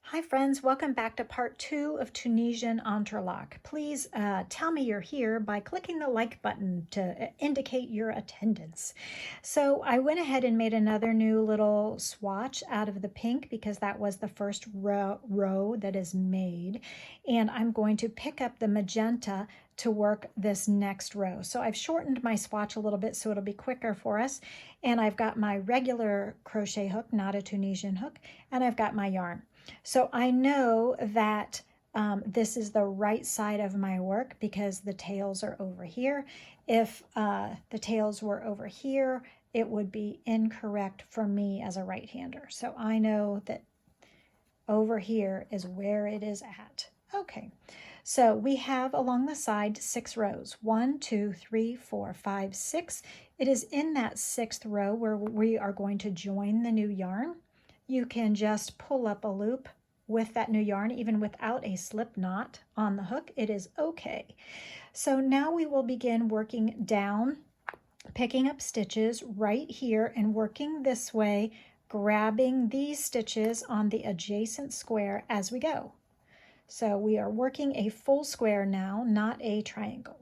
Hi friends, welcome back to part 2 of Tunisian Entrelac. Please tell me you're here by clicking the like button to indicate your attendance. So I went ahead and made another new little swatch out of the pink because that was the first row that is made. And I'm going to pick up the magenta to work this next row. So I've shortened my swatch a little bit so it'll be quicker for us. And I've got my regular crochet hook, not a Tunisian hook, and I've got my yarn. So I know that this is the right side of my work because the tails are over here. If the tails were over here, it would be incorrect for me as a right-hander. So I know that over here is where it is at. Okay, so we have along the side 6 rows. 1, 2, 3, 4, 5, 6. It is in that 6th row where we are going to join the new yarn. You can just pull up a loop with that new yarn, even without a slip knot on the hook. It is okay. So now we will begin working down, picking up stitches right here and working this way, grabbing these stitches on the adjacent square as we go. So we are working a full square now, not a triangle.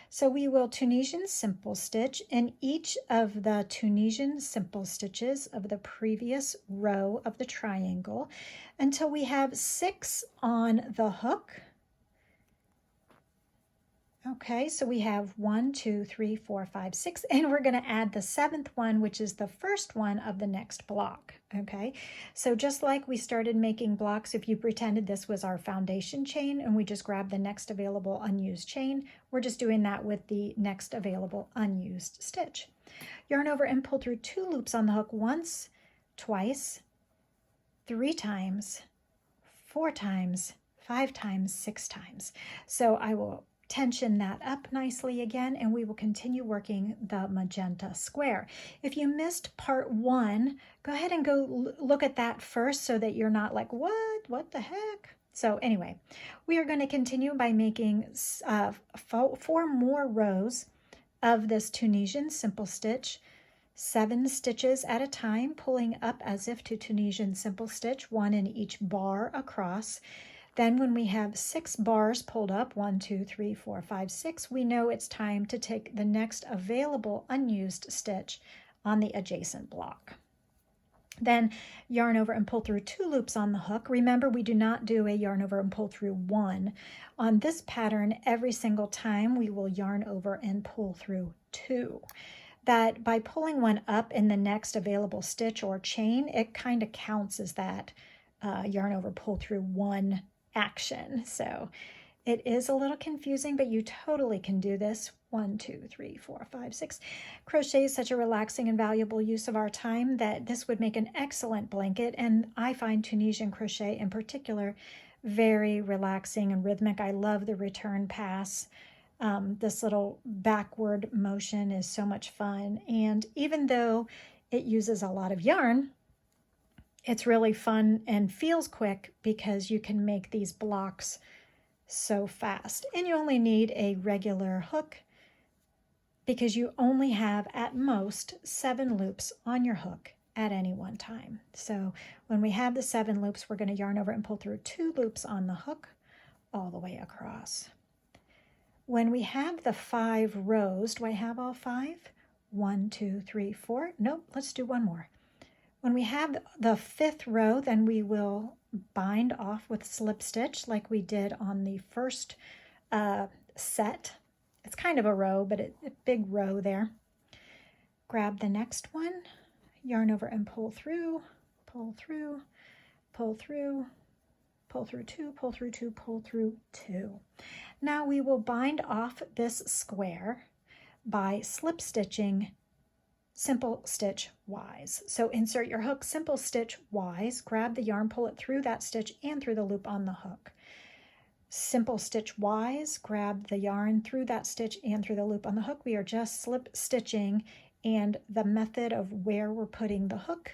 So we will Tunisian simple stitch in each of the Tunisian simple stitches of the previous row of the triangle until we have 6 on the hook. Okay, so we have 1, 2, 3, 4, 5, 6, and we're going to add the 7th one, which is the first one of the next block. Okay, so just like we started making blocks, if you pretended this was our foundation chain and we just grabbed the next available unused chain, we're just doing that with the next available unused stitch. Yarn over and pull through 2 loops on the hook once, twice, 3 times, 4 times, 5 times, 6 times. So I will tension that up nicely again, and we will continue working the magenta square. If you missed part 1, go ahead and go look at that first so that you're not like, what the heck? So anyway, we are going to continue by making 4 more rows of this Tunisian simple stitch, 7 stitches at a time, pulling up as if to Tunisian simple stitch, 1 in each bar across. Then when we have 6 bars pulled up, 1, 2, 3, 4, 5, 6, we know it's time to take the next available unused stitch on the adjacent block. Then yarn over and pull through 2 loops on the hook. Remember, we do not do a yarn over and pull through 1. On this pattern, every single time we will yarn over and pull through 2. That by pulling one up in the next available stitch or chain, it kind of counts as that yarn over pull through 1 action. So it is a little confusing, but you totally can do this. 1, 2, 3, 4, 5, 6. Crochet is such a relaxing and valuable use of our time that this would make an excellent blanket, and I find Tunisian crochet in particular very relaxing and rhythmic. I love the return pass. This little backward motion is so much fun, and even though it uses a lot of yarn, it's really fun and feels quick because you can make these blocks so fast. And you only need a regular hook because you only have at most 7 loops on your hook at any one time. So when we have the 7 loops, we're going to yarn over and pull through 2 loops on the hook all the way across. When we have the 5 rows, do I have all 5? 1, 2, 3, 4. Nope, let's do one more. When we have the 5th row, then we will bind off with slip stitch like we did on the first set. It's kind of a row, but a big row there. Grab the next one, yarn over and pull through, pull through, pull through, pull through 2, pull through 2, pull through 2. Now we will bind off this square by slip stitching simple stitch wise. So insert your hook, simple stitch wise, grab the yarn, pull it through that stitch and through the loop on the hook. Simple stitch wise, grab the yarn through that stitch and through the loop on the hook. We are just slip stitching, and the method of where we're putting the hook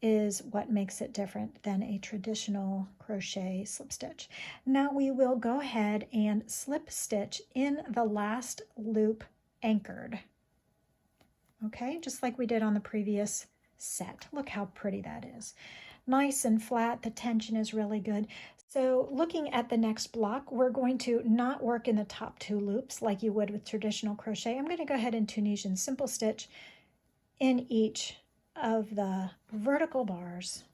is what makes it different than a traditional crochet slip stitch. Now we will go ahead and slip stitch in the last loop anchored. Okay, just like we did on the previous set. Look how pretty that is. nice and flat. The tension is really good. So looking at the next block, we're going to not work in the top 2 loops like you would with traditional crochet. I'm going to go ahead and Tunisian simple stitch in each of the vertical bars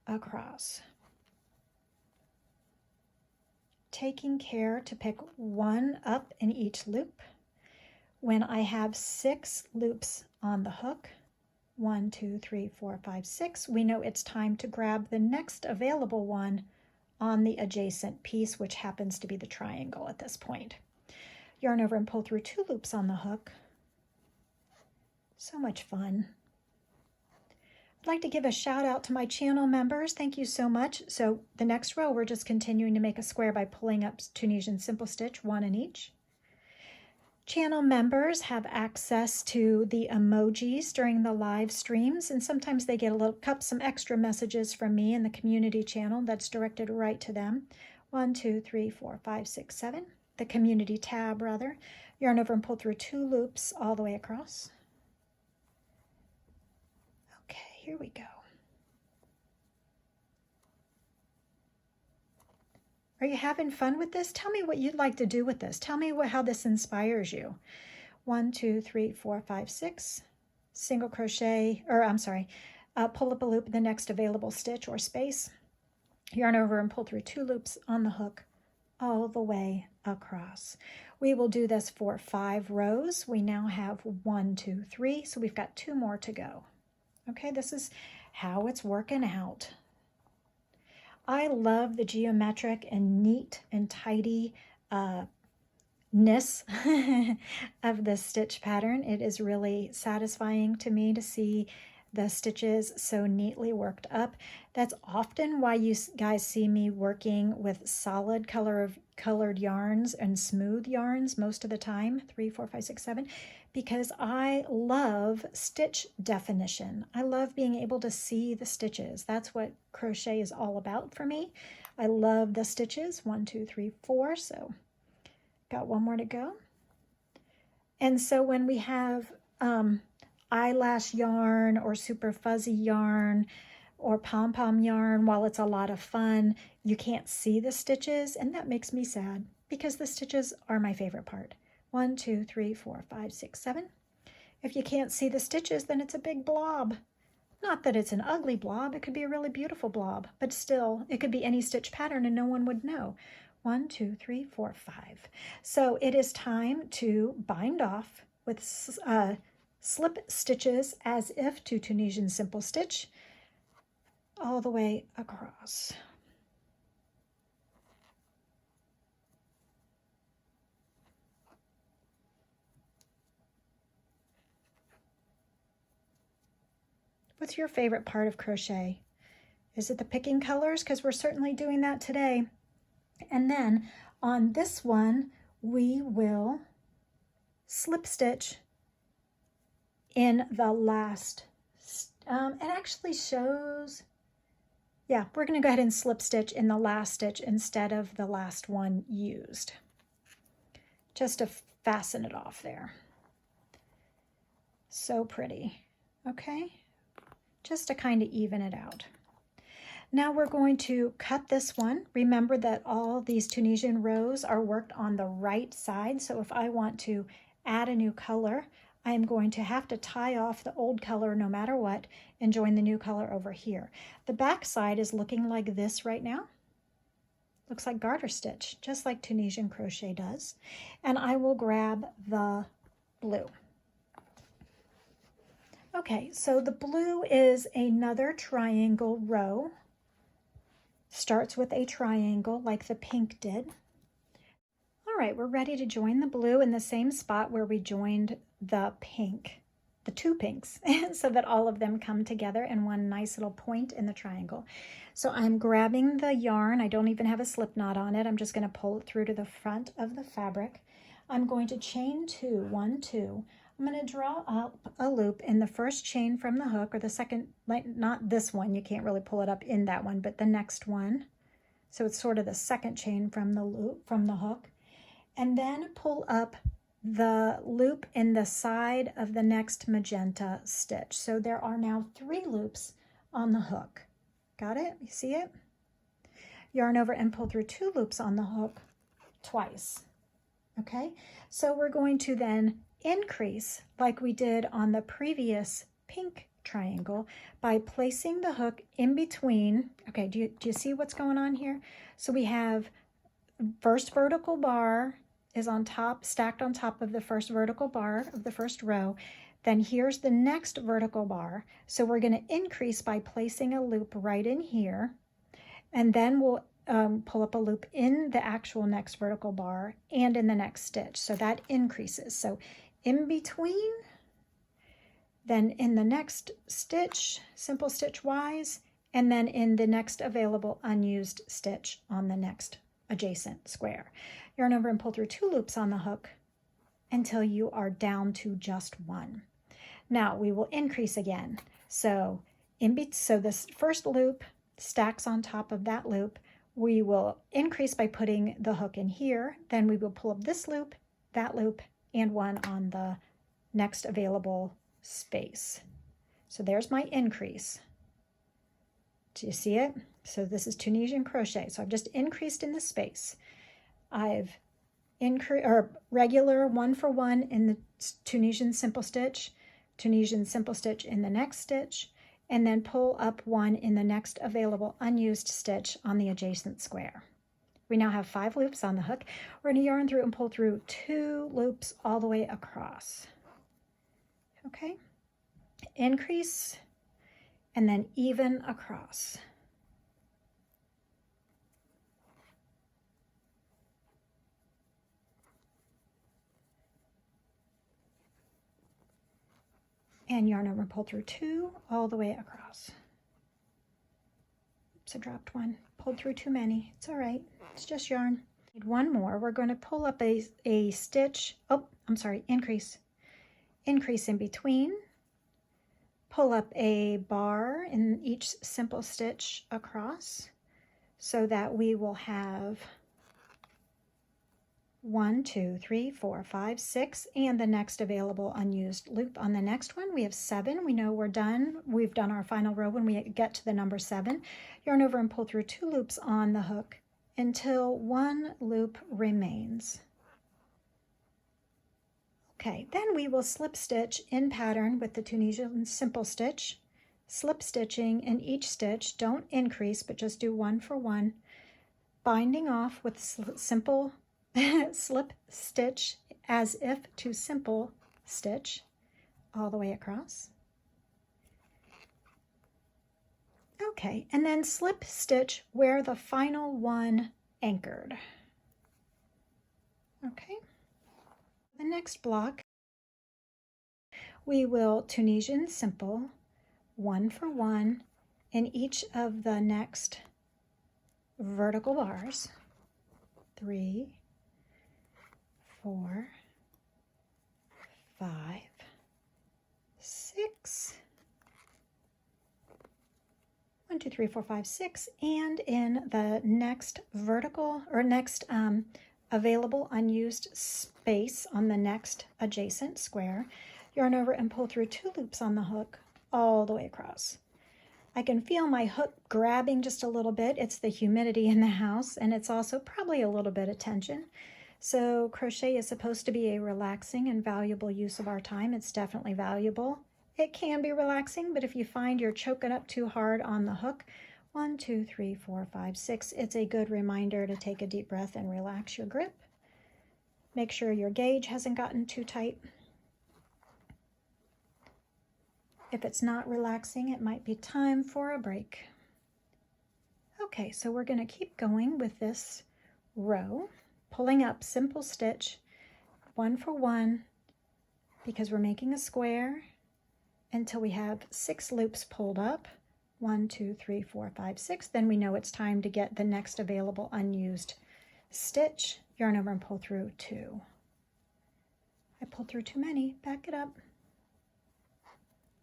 across, taking care to pick 1 up in each loop. When I have 6 loops on the hook, 1, 2, 3, 4, 5, 6, we know it's time to grab the next available one on the adjacent piece, which happens to be the triangle at this point. Yarn over and pull through 2 loops on the hook. So much fun. I'd like to give a shout out to my channel members. Thank you so much. So the next row, we're just continuing to make a square by pulling up Tunisian simple stitch, 1 in each. Channel members have access to the emojis during the live streams, and sometimes they get some extra messages from me in the community channel that's directed right to them. 1, 2, 3, 4, 5, 6, 7. The community tab, rather. Yarn over and pull through 2 loops all the way across. Okay, here we go. Are you having fun with this? Tell me what you'd like to do with this. Tell me how this inspires you. 1, 2, 3, 4, 5, 6. Single crochet, pull up a loop in the next available stitch or space. Yarn over and pull through 2 loops on the hook all the way across. We will do this for 5 rows. We now have 1, 2, 3, so we've got 2 more to go. Okay, this is how it's working out. I love the geometric and neat and tidy ness of the stitch pattern. It is really satisfying to me to see the stitches so neatly worked up. That's often why you guys see me working with solid colored yarns and smooth yarns most of the time, 3, 4, 5, 6, 7, because I love stitch definition. I love being able to see the stitches. That's what crochet is all about for me. I love the stitches, 1, 2, 3, 4, so got 1 more to go. And so when we have eyelash yarn or super fuzzy yarn or pom-pom yarn, while it's a lot of fun, you can't see the stitches, and that makes me sad because the stitches are my favorite part. 1, 2, 3, 4, 5, 6, 7. If you can't see the stitches, then it's a big blob. Not that it's an ugly blob, it could be a really beautiful blob, but still, it could be any stitch pattern and no one would know. 1, 2, 3, 4, 5. So it is time to bind off with slip stitches as if to Tunisian simple stitch all the way across. What's your favorite part of crochet? Is it the picking colors? Because we're certainly doing that today. And then on this one, we will slip stitch in the last, it actually shows, yeah, we're going to go ahead and slip stitch in the last stitch instead of the last one used, just to fasten it off there. So pretty, okay? Just to kind of even it out. Now we're going to cut this one. Remember that all these Tunisian rows are worked on the right side, so if I want to add a new color, I am going to have to tie off the old color no matter what and join the new color over here. The back side is looking like this right now. Looks like garter stitch, just like Tunisian crochet does. And I will grab the blue. Okay, so the blue is another triangle row. Starts with a triangle like the pink did. All right, we're ready to join the blue in the same spot where we joined the pink, the 2 pinks, so that all of them come together in one nice little point in the triangle. So I'm grabbing the yarn. I don't even have a slip knot on it. I'm just going to pull it through to the front of the fabric. I'm going to chain 2, 1, 2. I'm going to draw up a loop in the first chain from the hook, or the second, like not this one, you can't really pull it up in that one, but the next one. So it's sort of the second chain from the loop, from the hook. And then pull up the loop in the side of the next magenta stitch. So there are now 3 loops on the hook. Got it? You see it? Yarn over and pull through 2 loops on the hook twice. Okay, so we're going to then increase like we did on the previous pink triangle by placing the hook in between. Okay, do you see what's going on here? So we have first vertical bar is on top, stacked on top of the first vertical bar of the first row. Then here's the next vertical bar. So we're going to increase by placing a loop right in here, and then we'll pull up a loop in the actual next vertical bar and in the next stitch. So that increases. So in between, then in the next stitch, simple stitch wise, and then in the next available unused stitch on the next adjacent square. Yarn over and pull through 2 loops on the hook until you are down to just 1. Now we will increase again. So this first loop stacks on top of that loop. We will increase by putting the hook in here. Then we will pull up this loop, that loop, and one on the next available space. So there's my increase. Do you see it? So this is Tunisian crochet. So I've just increased in the space. I've increased, or regular 1 for 1 in the Tunisian simple stitch in the next stitch, and then pull up 1 in the next available unused stitch on the adjacent square. We now have 5 loops on the hook. We're going to yarn through and pull through 2 loops all the way across. Okay, increase and then even across. And yarn over and pull through 2 all the way across. Oops, I dropped one. Pulled through too many. It's all right. It's just yarn. Need 1 more. We're going to pull up a stitch. Oh, I'm sorry. Increase. Increase in between. Pull up a bar in each simple stitch across so that we will have 1, 2, 3, 4, 5, 6, and the next available unused loop on the next one. We have 7. We know we're done. We've done our final row when we get to the number 7. Yarn over and pull through 2 loops on the hook until 1 loop remains. Okay, then we will slip stitch in pattern with the Tunisian simple stitch, slip stitching in each stitch. Don't increase, but just do 1 for 1, binding off with simple slip stitch as if to simple stitch all the way across. Okay, and then slip stitch where the final one anchored. Okay, the next block we will Tunisian simple 1 for 1 in each of the next vertical bars. 3, 4, 5, 6, 1, 2, 3, 4, 5, 6, and in the next vertical or next available unused space on the next adjacent square, yarn over and pull through 2 loops on the hook all the way across. I can feel my hook grabbing just a little bit. It's the humidity in the house, and it's also probably a little bit of tension. So crochet is supposed to be a relaxing and valuable use of our time. It's definitely valuable. It can be relaxing, but if you find you're choking up too hard on the hook, 1, 2, 3, 4, 5, 6, it's a good reminder to take a deep breath and relax your grip. Make sure your gauge hasn't gotten too tight. If it's not relaxing, it might be time for a break. Okay, so we're going to keep going with this row, pulling up simple stitch 1 for 1 because we're making a square until we have 6 loops pulled up. 1, 2, 3, 4, 5, 6. Then we know it's time to get the next available unused stitch. Yarn over and pull through 2. I pulled through too many. Back it up.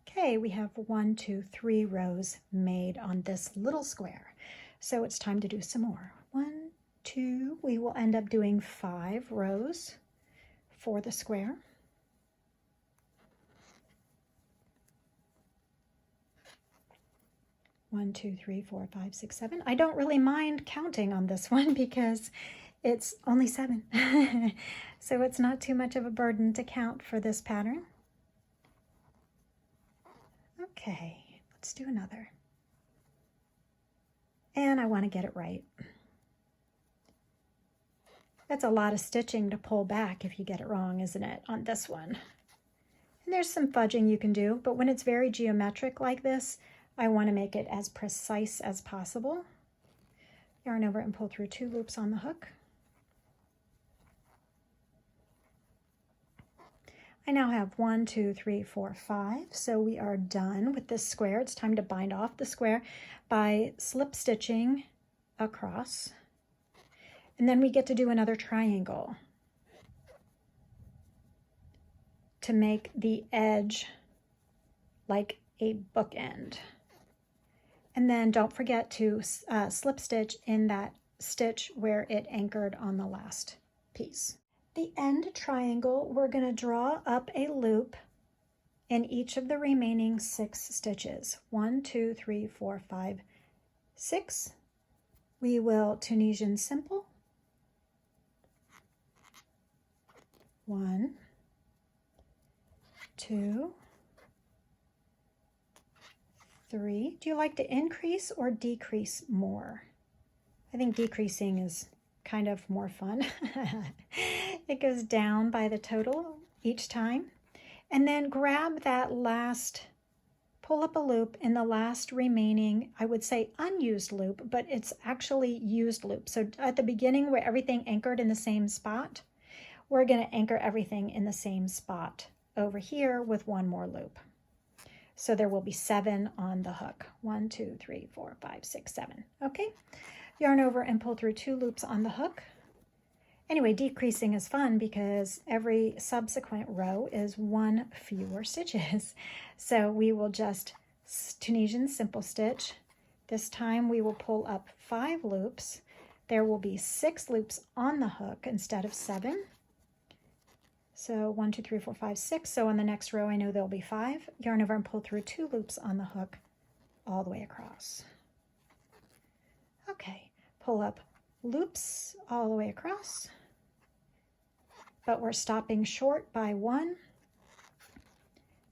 Okay, we have 1, 2, 3 rows made on this little square. So it's time to do some more. 1, 2, we will end up doing 5 rows for the square. 1, 2, 3, 4, 5, 6, 7. I don't really mind counting on this one because it's only 7. So it's not too much of a burden to count for this pattern. Okay, let's do another. And I want to get it right. That's a lot of stitching to pull back if you get it wrong, isn't it, on this one? And there's some fudging you can do, but when it's very geometric like this, I want to make it as precise as possible. Yarn over and pull through 2 loops on the hook. I now have 1, 2, 3, 4, 5. So we are done with this square. It's time to bind off the square by slip stitching across. And then we get to do another triangle to make the edge like a bookend. And then don't forget to slip stitch in that stitch where it anchored on the last piece. The end triangle, we're going to draw up a loop in each of the remaining 6 stitches. 1, 2, 3, 4, 5, 6. We will Tunisian simple. 1, 2, 3. Do you like to increase or decrease more? I think decreasing is kind of more fun. It goes down by the total each time. And then grab that last, pull up a loop in the last remaining, I would say unused loop, but it's actually used loop. So at the beginning where everything anchored in the same spot, we're going to anchor everything in the same spot over here with 1 more loop. So there will be 7 on the hook. 1, 2, 3, 4, 5, 6, 7. Okay. Yarn over and pull through 2 loops on the hook. Anyway, decreasing is fun because every subsequent row is 1 fewer stitches. So we will just Tunisian simple stitch. This time we will pull up 5 loops. There will be 6 loops on the hook instead of 7. So 1, 2, 3, 4, 5, 6. So on the next row I know there'll be 5. Yarn over and pull through 2 loops on the hook all the way across. Okay, pull up loops all the way across, but we're stopping short by 1.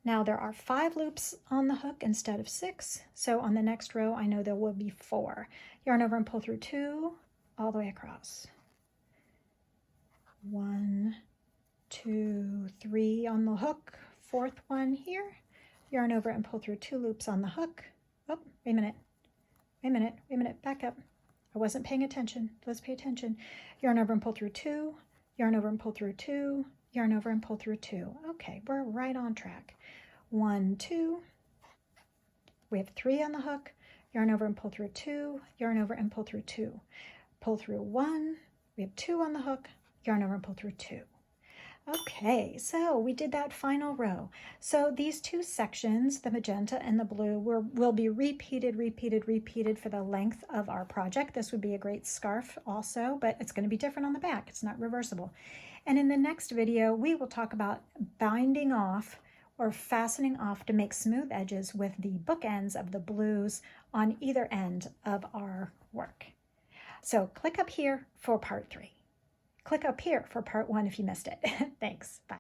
Now there are 5 loops on the hook instead of 6, so on the next row I know there will be 4. Yarn over and pull through 2 all the way across. 1, 2, 3 on the hook, 4th one here. Yarn over and pull through 2 loops on the hook. Oh, wait a minute, back up. I wasn't paying attention. Let's pay attention. Yarn over and pull through 2, yarn over and pull through 2, yarn over and pull through 2. Okay, we're right on track. 1, 2. We have 3 on the hook. Yarn over and pull through 2, yarn over and pull through 2. Pull through 1. We have 2 on the hook. Yarn over and pull through 2. Okay, so we did that final row. So these 2 sections, the magenta and the blue, will be repeated for the length of our project. This would be a great scarf also, but it's going to be different on the back. It's not reversible. And in the next video, we will talk about binding off or fastening off to make smooth edges with the bookends of the blues on either end of our work. So click up here for part 3. Click up here for part 1 if you missed it. Thanks. Bye.